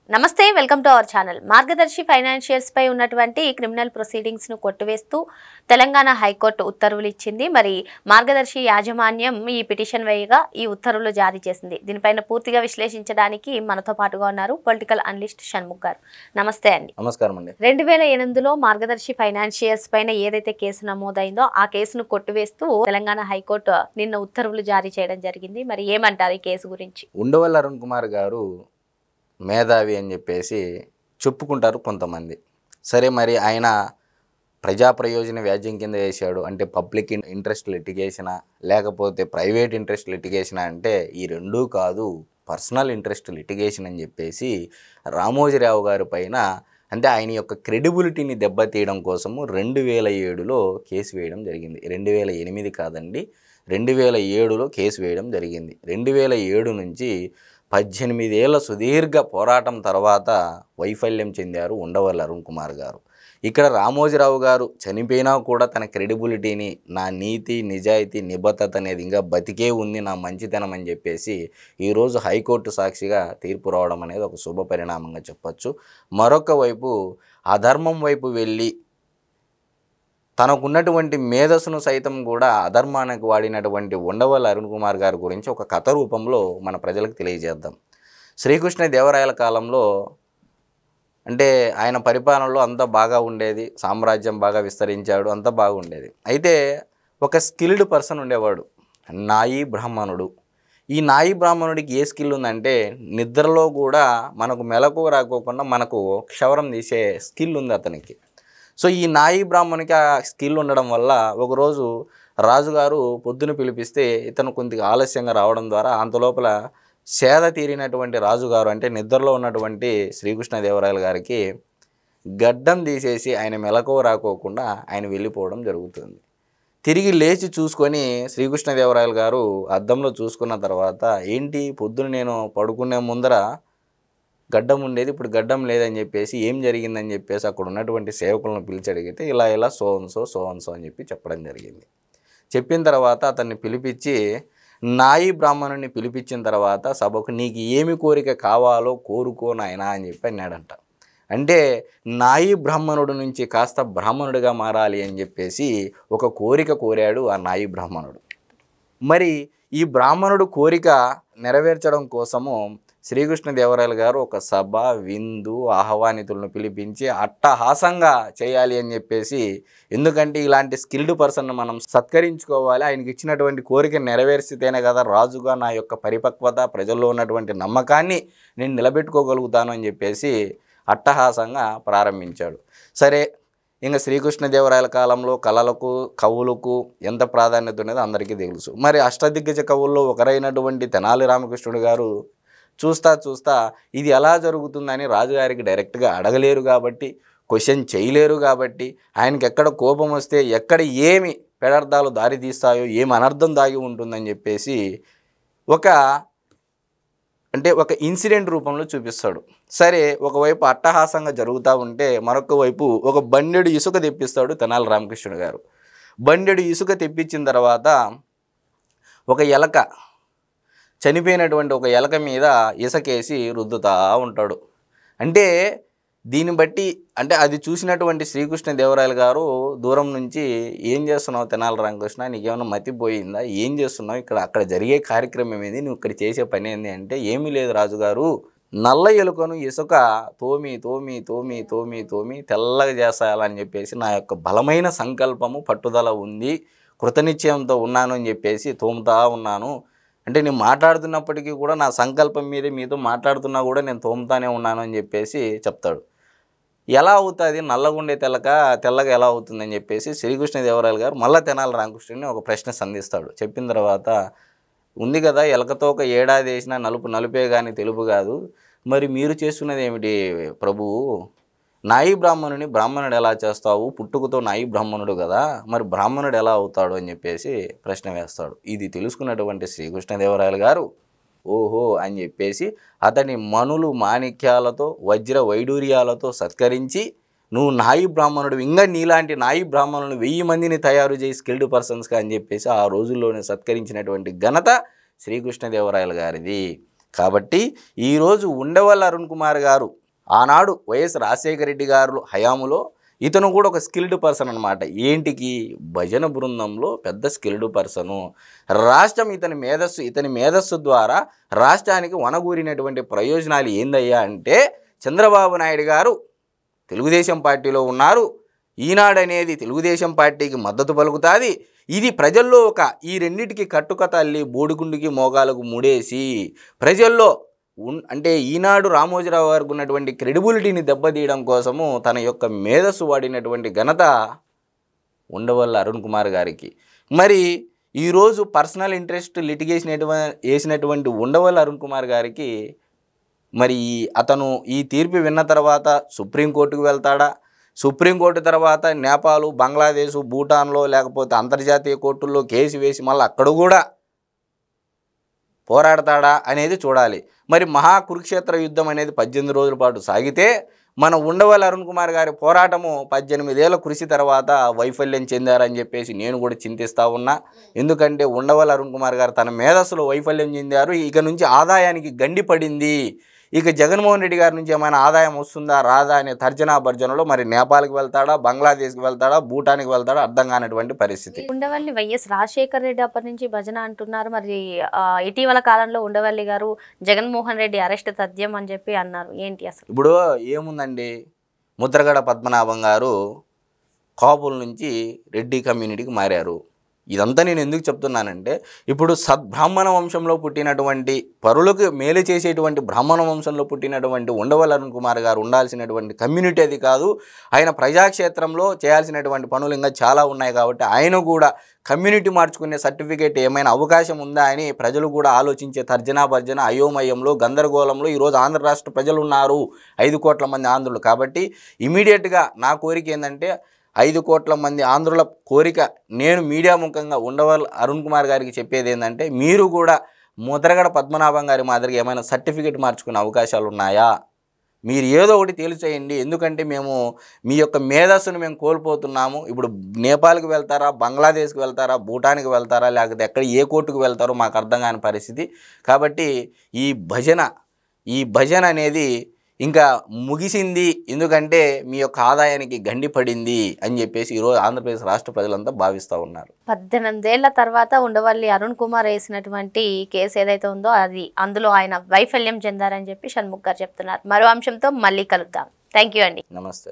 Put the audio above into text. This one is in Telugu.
నమస్తే welcome to our channel. Margadarsi financials పై ఉన్నటువంటి క్రిమినల్ ప్రొసీడింగ్స్ ను కొట్టివేస్తూ తెలంగాణ హైకోర్టు ఉత్తర్వులు ఇచ్చింది. మరి మార్గదర్శి యాజమాన్యం ఈ పిటిషన్ వేయగా ఈ ఉత్తర్వులు జారీ చేసింది. దీనిపైన పూర్తిగా విశ్లేషించడానికి మనతో పాటుగా ఉన్నారు పొలిటికల్ అనలిస్ట్ షణ్ముఖ్ గారు. నమస్తే అండి. నమస్కారం అండి. 2008లో మార్గదర్శి ఫైనాన్షియల్స్ పైన ఏదైతే కేసు నమోదైందో ఆ కేసును కొట్టివేస్తూ తెలంగాణ హైకోర్టు నిన్న ఉత్తర్వులు జారీ చేయడం జరిగింది. మరి ఏమంటారు ఈ కేసు గురించి? ఉండవల్లి అరుణ్ కుమార్ గారు మేధావి అని చెప్పేసి చెప్పుకుంటారు కొంతమంది. సరే, మరి ఆయన ప్రజా ప్రయోజన వ్యాజ్యం కింద వేశాడు అంటే పబ్లిక్ ఇంట్రెస్ట్ లిటిగేషనా లేకపోతే ప్రైవేట్ ఇంట్రెస్ట్ లిటిగేషనా అంటే ఈ రెండూ కాదు, పర్సనల్ ఇంట్రెస్ట్ లిటిగేషన్ అని చెప్పేసి రామోజీరావు గారి పైన అంటే ఆయన యొక్క క్రెడిబిలిటీని దెబ్బతీయడం కోసము 2007లో కేసు వేయడం జరిగింది. 2008 కాదండి, 2007లో కేసు వేయడం జరిగింది. 2007 నుంచి 18 ఏళ్ల సుదీర్ఘ పోరాటం తర్వాత వైఫల్యం చెందారు ఉండవల్లి అరుణ్ కుమార్ గారు. ఇక్కడ రామోజీరావు గారు చనిపోయినా కూడా తన క్రెడిబిలిటీని, నా నీతి నిజాయితీ నిబద్ధత అనేది ఇంకా బతికే ఉంది, నా మంచితనం అని చెప్పేసి ఈరోజు హైకోర్టు సాక్షిగా తీర్పు రావడం అనేది ఒక శుభ పరిణామంగా చెప్పచ్చు. మరొక వైపు అధర్మం వైపు వెళ్ళి తనకున్నటువంటి మేధస్సును సైతం కూడా అధర్మానికి వాడినటువంటి ఉండవల్లి అరుణ్ కుమార్ గారి గురించి ఒక కథ రూపంలో మన ప్రజలకు తెలియజేద్దాం. శ్రీకృష్ణదేవరాయల కాలంలో అంటే ఆయన పరిపాలనలో అంతా బాగా ఉండేది, సామ్రాజ్యం బాగా విస్తరించాడు, అంతా బాగుండేది. అయితే ఒక స్కిల్డ్ పర్సన్ ఉండేవాడు, నాయీ బ్రాహ్మణుడు. ఈ నాయీ బ్రాహ్మణుడికి ఏ స్కిల్ ఉందంటే నిద్రలో కూడా మనకు మెలకు రాకోకుండా మనకు క్షవరం తీసే స్కిల్ ఉంది అతనికి. సో ఈ నాయీ బ్రాహ్మణునికి ఆ స్కిల్ ఉండడం వల్ల ఒకరోజు రాజుగారు పొద్దున పిలిపిస్తే ఇతను కొద్దిగా ఆలస్యంగా రావడం ద్వారా అంతలోపల సేద తీరినటువంటి రాజుగారు అంటే నిద్రలో ఉన్నటువంటి శ్రీకృష్ణదేవరాయల గారికి గడ్డం తీసేసి ఆయన మెలకువ రాకోకుండా ఆయన వెళ్ళిపోవడం జరుగుతుంది. తిరిగి లేచి చూసుకొని శ్రీకృష్ణదేవరాయల గారు అద్దంలో చూసుకున్న తర్వాత ఏంటి పొద్దున నేను పడుకునే ముందర గడ్డం ఉండేది, ఇప్పుడు గడ్డం లేదని చెప్పేసి ఏం జరిగిందని చెప్పేసి అక్కడ ఉన్నటువంటి సేవకులను పిలిచి అడిగితే ఇలా సో అని చెప్పి చెప్పడం జరిగింది. చెప్పిన తర్వాత అతన్ని పిలిపించి నాయీ బ్రాహ్మణుని పిలిపించిన తర్వాత సభకు నీకు ఏమి కోరిక కావాలో కోరుకో నాయనా అని చెప్పి అన్నాడంట. అంటే నాయీ బ్రాహ్మణుడు నుంచి కాస్త బ్రాహ్మణుడిగా మారాలి అని చెప్పేసి ఒక కోరిక కోరాడు ఆ నాయీ బ్రాహ్మణుడు. మరి ఈ బ్రాహ్మణుడు కోరిక నెరవేర్చడం కోసము శ్రీకృష్ణదేవరాయలు గారు ఒక సభ విందు ఆహ్వానితులను పిలిపించి అట్టహాసంగా చేయాలి అని చెప్పేసి, ఎందుకంటే ఇలాంటి స్కిల్డ్ పర్సన్ను మనం సత్కరించుకోవాలి, ఆయనకి ఇచ్చినటువంటి కోరిక నెరవేర్చితేనే కదా రాజుగా నా యొక్క పరిపక్వత, ప్రజల్లో ఉన్నటువంటి నమ్మకాన్ని నేను నిలబెట్టుకోగలుగుతాను అని చెప్పేసి అట్టహాసంగా ప్రారంభించాడు. సరే, ఇంకా శ్రీకృష్ణదేవరాయల కాలంలో కళలకు కవులకు ఎంత ప్రాధాన్యత ఉన్నదో అందరికీ తెలుసు. మరి అష్టదిగ్గజ కవుల్లో ఒకరైనటువంటి తెనాలి రామకృష్ణుడు గారు చూస్తా ఇది ఎలా జరుగుతుందని రాజుగారికి డైరెక్ట్గా అడగలేరు కాబట్టి, క్వశ్చన్ చేయలేరు కాబట్టి, ఆయనకి ఎక్కడ కోపం వస్తే ఎక్కడ ఏమి పెడార్థాలు దారి తీస్తాయో ఏమి అనర్థం దాగి ఉంటుందని చెప్పేసి ఒక ఇన్సిడెంట్ రూపంలో చూపిస్తాడు. సరే, ఒకవైపు అట్టహాసంగా జరుగుతూ ఉంటే మరొక వైపు ఒక బండెడు ఇసుక తెప్పిస్తాడు తెనాలి రామకృష్ణుడు గారు. బండెడు ఇసుక తెప్పించిన తర్వాత ఒక ఎలక, చనిపోయినటువంటి ఒక ఎలక మీద ఇసుకేసి రుద్దుతూ ఉంటాడు. అంటే దీన్ని బట్టి అంటే అది చూసినటువంటి శ్రీకృష్ణదేవరాయలు గారు దూరం నుంచి ఏం చేస్తున్నావు తెనాలి రామకృష్ణ, నీకేమైనా మతిపోయిందా, ఏం చేస్తున్నావు ఇక్కడ, అక్కడ జరిగే కార్యక్రమం ఏంది, నువ్వు ఇక్కడ చేసే పని ఏంది అంటే ఏమీ లేదు రాజుగారు, నల్ల ఎలుకను ఇసుక తోమి తోమి తోమి తోమి తోమి తెల్లగా చేస్తాయాలని చెప్పేసి నా యొక్క బలమైన సంకల్పము పట్టుదల ఉంది, కృతనిశ్చయంతో ఉన్నాను అని చెప్పేసి తోముతా ఉన్నాను. అంటే నేను మాట్లాడుతున్నప్పటికీ కూడా నా సంకల్పం మీదే మీతో మాట్లాడుతున్నా కూడా నేను తోముతానే ఉన్నాను అని చెప్పేసి చెప్తాడు. ఎలా అవుతుంది నల్లగుండే తెల్లగా ఎలా అవుతుందని చెప్పేసి శ్రీకృష్ణదేవరాయలు గారు మళ్ళీ తెనాలి రామకృష్ణుడిని ఒక ప్రశ్న సంధిస్తాడు. చెప్పిన తర్వాత ఉంది కదా ఎలకతో ఒక ఏడాది వేసినా నలుపే కానీ తెలుపు కాదు, మరి మీరు చేస్తున్నది ఏమిటి ప్రభువు, నాయీ బ్రాహ్మణుని బ్రాహ్మణుడు ఎలా చేస్తావు, పుట్టుకతో నాయీ బ్రాహ్మణుడు కదా, మరి బ్రాహ్మణుడు ఎలా అవుతాడు అని చెప్పేసి ప్రశ్న వేస్తాడు. ఇది తెలుసుకున్నటువంటి శ్రీకృష్ణదేవరాయలు గారు ఓహో అని చెప్పేసి అతని మణులు మాణిక్యాలతో వజ్ర వైడూర్యాలతో సత్కరించి, నువ్వు నాయీ బ్రాహ్మణుడు, ఇంకా నీలాంటి నాయీ బ్రాహ్మణులను 1000 మందిని తయారు చేసి స్కిల్డ్ పర్సన్స్గా అని చెప్పేసి ఆ రోజుల్లోనే సత్కరించినటువంటి ఘనత శ్రీకృష్ణదేవరాయలు గారిది. కాబట్టి ఈరోజు ఉండవల్లి అరుణ్ కుమార్ గారు ఆనాడు వైఎస్ రాజశేఖర రెడ్డి గారు హయాములో ఇతను కూడా ఒక స్కిల్డ్ పర్సన్ అనమాట. ఏంటికి? భజన బృందంలో పెద్ద స్కిల్డ్ పర్సను. రాష్ట్రం ఇతని మేధస్సు ద్వారా రాష్ట్రానికి వనగూరినటువంటి ప్రయోజనాలు ఏందయ్యా అంటే, చంద్రబాబు నాయుడు గారు తెలుగుదేశం పార్టీలో ఉన్నారు, ఈనాడు అనేది తెలుగుదేశం పార్టీకి మద్దతు పలుకుతుంది. ఇది ప్రజల్లో ఈ రెండింటికి కట్టుకథ అల్లి బోడిగుండుకి మోగాలకు ముడేసి ప్రజల్లో అంటే ఈనాడు రామోజీరావు గారికి ఉన్నటువంటి క్రెడిబిలిటీని దెబ్బతీయడం కోసము తన యొక్క మేధస్సు వాడినటువంటి ఘనత ఉండవల్లి అరుణ్ కుమార్ గారికి. మరి ఈరోజు పర్సనల్ ఇంట్రెస్ట్ లిటిగేషన్ వేసినటువంటి ఉండవల్లి అరుణ్ కుమార్ గారికి మరి అతను ఈ తీర్పు విన్న తర్వాత సుప్రీంకోర్టుకు వెళ్తాడా? సుప్రీంకోర్టు తర్వాత నేపాల్, బంగ్లాదేశ్, భూటాన్లో లేకపోతే అంతర్జాతీయ కోర్టుల్లో కేసు వేసి మళ్ళీ అక్కడ కూడా పోరాడతాడా అనేది చూడాలి. మరి మహా కురుక్షేత్ర యుద్ధం అనేది 18 రోజుల పాటు సాగితే మన ఉండవల్లి అరుణ్ కుమార్ గారి పోరాటము 18 ఏళ్ల కృషి తర్వాత వైఫల్యం చెందారని చెప్పేసి నేను కూడా చింతిస్తూ ఉన్నా. ఎందుకంటే ఉండవల్లి అరుణ్ కుమార్ గారు తన మేధస్సులో వైఫల్యం చెందారు. ఇక నుంచి ఆదాయానికి గండి పడింది. ఇక జగన్మోహన్ రెడ్డి గారి నుంచి ఏమైనా ఆదాయం వస్తుందా రాదా అనే తర్జనా భర్జనలో మరి నేపాల్కి వెళ్తాడా, బంగ్లాదేశ్కి వెళ్తాడా, భూటాన్కి వెళ్తాడా అర్థం కానటువంటి పరిస్థితి. ఉండవల్లి వైఎస్ రాజశేఖర రెడ్డి అప్పటి నుంచి భజన అంటున్నారు. మరి ఇటీవల కాలంలో ఉండవల్లి గారు జగన్మోహన్ రెడ్డి అరెస్ట్ తథ్యం అని చెప్పి అన్నారు. ఏంటి అసలు? ఇప్పుడు ఏముందండి, ముద్రగడ పద్మనాభం గారు కాపుల నుంచి రెడ్డి కమ్యూనిటీకి మారారు. ఇదంతా నేను ఎందుకు చెప్తున్నానంటే, ఇప్పుడు సద్బ్రాహ్మణ వంశంలో పుట్టినటువంటి పరులకు మేలు చేసేటువంటి బ్రాహ్మణ వంశంలో పుట్టినటువంటి ఉండవల్లి అరుణ్ కుమార్ గారు ఉండాల్సినటువంటి కమ్యూనిటీ అది కాదు. ఆయన ప్రజాక్షేత్రంలో చేయాల్సినటువంటి పనులు ఇంకా చాలా ఉన్నాయి. కాబట్టి ఆయన కూడా కమ్యూనిటీ మార్చుకునే సర్టిఫికేట్ ఏమైనా అవకాశం ఉందా అని ప్రజలు కూడా ఆలోచించే తర్జనా భర్జన అయోమయంలో గందరగోళంలో ఈరోజు ఆంధ్ర రాష్ట్ర ప్రజలు ఉన్నారు, 5 కోట్ల మంది ఆంధ్రులు. కాబట్టి ఇమీడియట్గా నా కోరిక ఏంటంటే, 5 కోట్ల మంది ఆంధ్రుల కోరిక నేను మీడియా ముఖంగా ఉండవల్లి అరుణ్ కుమార్ గారికి చెప్పేది ఏంటంటే, మీరు కూడా ముద్రగడ పద్మనాభం గారి మాదిరిగా ఏమైనా సర్టిఫికేట్ మార్చుకునే అవకాశాలు ఉన్నాయా? మీరు ఏదో ఒకటి తేల్చేయండి. ఎందుకంటే మేము మీ యొక్క మేధస్సును మేము కోల్పోతున్నాము. ఇప్పుడు నేపాల్కి వెళ్తారా, బంగ్లాదేశ్కి వెళ్తారా, భూటాన్కి వెళ్తారా, లేకపోతే ఎక్కడ ఏ కోర్టుకు వెళ్తారో మాకు అర్థం కాని పరిస్థితి. కాబట్టి ఈ భజన అనేది ఇంకా ముగిసింది. ఎందుకంటే మీ యొక్క ఆదాయానికి గండి పడింది అని చెప్పేసి ఈరోజు ఆంధ్రప్రదేశ్ రాష్ట్ర ప్రజలంతా భావిస్తూ ఉన్నారు. 18 ఏళ్ల తర్వాత ఉండవల్లి అరుణ్ కుమార్ వేసినటువంటి కేసు ఏదైతే ఉందో అందులో ఆయన వైఫల్యం చెందారని చెప్పి షణ్ముఖ్ గారు చెప్తున్నారు. మరో అంశంతో మళ్ళీ కలుద్దాం. థ్యాంక్ యూ అండి. నమస్తే.